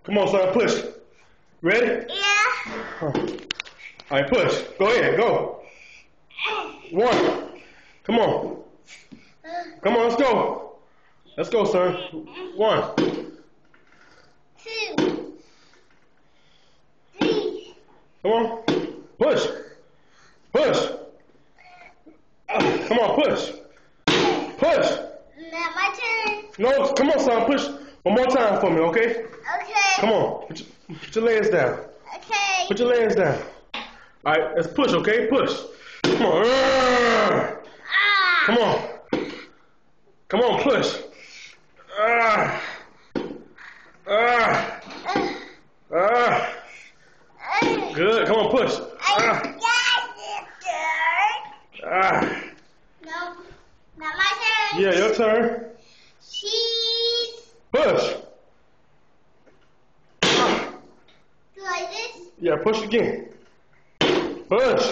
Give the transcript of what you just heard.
Come on, son, push. Ready? Yeah. All right, push. Go ahead, go. 1. Come on. Come on, let's go. Let's go, son. 1. 2. 3. Come on. Push. Push. Come on, push. Push. Now my turn. No, come on, son, push. One more time for me, okay? Okay. Come on. Put your legs down. Okay. Put your legs down. All right, let's push, okay? Push. Come on. Come on. Come on, push. Good. Come on, push. No. Now my turn. Yeah, your turn. Cheese. Push. Like this? Yeah, push again. Push.